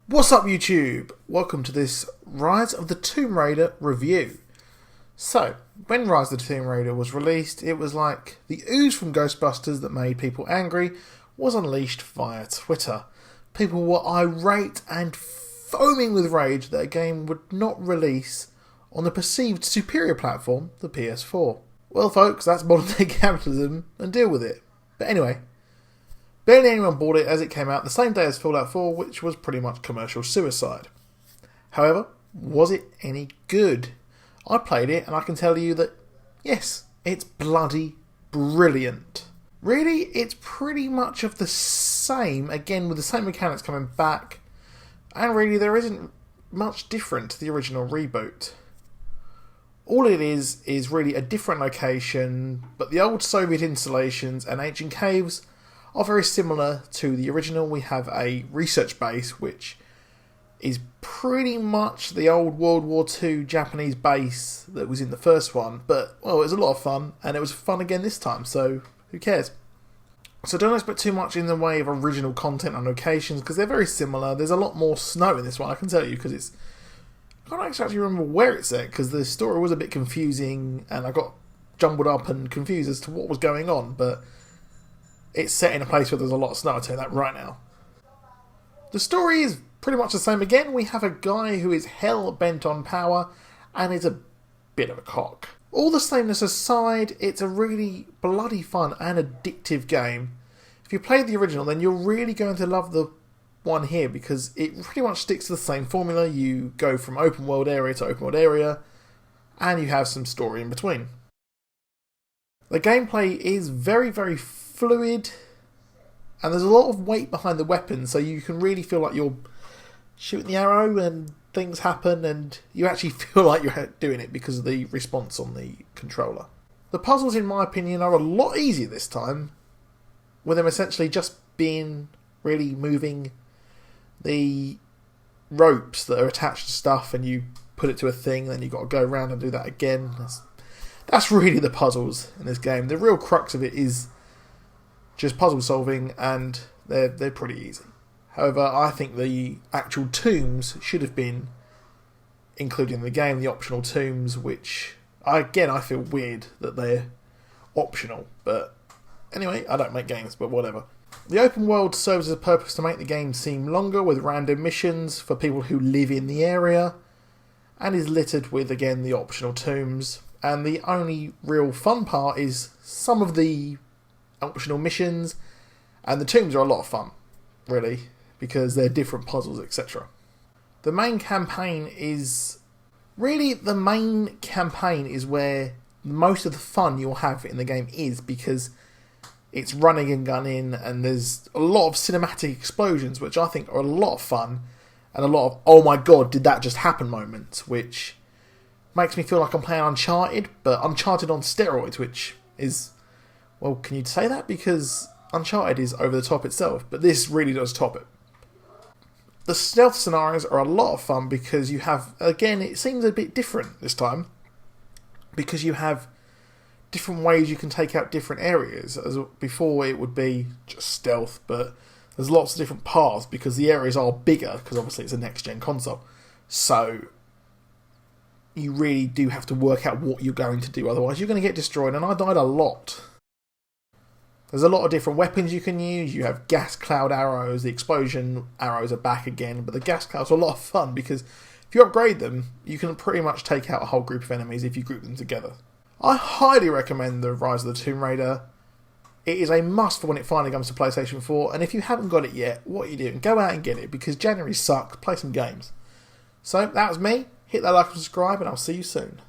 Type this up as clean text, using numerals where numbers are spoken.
What's up YouTube? Welcome to this Rise of the Tomb Raider review. So, when Rise of the Tomb Raider was released, it was like the ooze from Ghostbusters that made people angry was unleashed via Twitter. People were irate and foaming with rage that a game would not release on the perceived superior platform, the PS4. Well folks, that's modern day capitalism and deal with it. But anyway, barely anyone bought it as it came out the same day as Fallout 4, which was pretty much commercial suicide. However, was it any good? I played it and I can tell you that, yes, it's bloody brilliant. Really, it's pretty much of the same, again with the same mechanics coming back, and really there isn't much different to the original reboot. All it is really a different location, but the old Soviet installations and ancient caves are very similar to the original. We have a research base which is pretty much the old World War II Japanese base that was in the first one, but well, it was a lot of fun and it was fun again this time, so who cares? So don't expect too much in the way of original content and locations because they're very similar. There's a lot more snow in this one, I can tell you, because I can't actually remember where it's at because the story was a bit confusing and I got jumbled up and confused as to what was going on, but it's set in a place where there's a lot of snow, I'll tell you that right now. The story is pretty much the same again. We have a guy who is hell-bent on power and is a bit of a cock. All the sameness aside, it's a really bloody fun and addictive game. If you played the original, then you're really going to love the one here because it pretty much sticks to the same formula. You go from open world area to open world area and you have some story in between. The gameplay is very, very fluid, and there's a lot of weight behind the weapon, so you can really feel like you're shooting the arrow and things happen and you actually feel like you're doing it because of the response on the controller. The puzzles, in my opinion, are a lot easier this time, with them essentially just being really moving the ropes that are attached to stuff and you put it to a thing and then you've got to go around and do that again. That's really the puzzles in this game. The real crux of it is just puzzle solving, and they're pretty easy. However, I think the actual tombs should have been included in the game, the optional tombs, which, I feel weird that they're optional. But anyway, I don't make games, but whatever. The open world serves as a purpose to make the game seem longer with random missions for people who live in the area, and is littered with, again, the optional tombs. And the only real fun part is some of the optional missions, and the tombs are a lot of fun, really, because they're different puzzles, etc. The main campaign is where most of the fun you'll have in the game is, because it's running and gunning and there's a lot of cinematic explosions, which I think are a lot of fun, and a lot of oh my god, did that just happen moments, which makes me feel like I'm playing Uncharted, but Uncharted on steroids, which is, well, can you say that? Because Uncharted is over the top itself, but this really does top it. The stealth scenarios are a lot of fun because you have, again, it seems a bit different this time, because you have different ways you can take out different areas. As before it would be just stealth, but there's lots of different paths because the areas are bigger, because obviously it's a next-gen console. So you really do have to work out what you're going to do, otherwise you're going to get destroyed, and I died a lot. There's a lot of different weapons you can use. You have gas cloud arrows, the explosion arrows are back again, but the gas clouds are a lot of fun because if you upgrade them, you can pretty much take out a whole group of enemies if you group them together. I highly recommend the Rise of the Tomb Raider. It is a must for when it finally comes to PlayStation 4, and if you haven't got it yet, what are you doing? Go out and get it, because January sucks, play some games. So, that was me. Hit that like and subscribe, and I'll see you soon.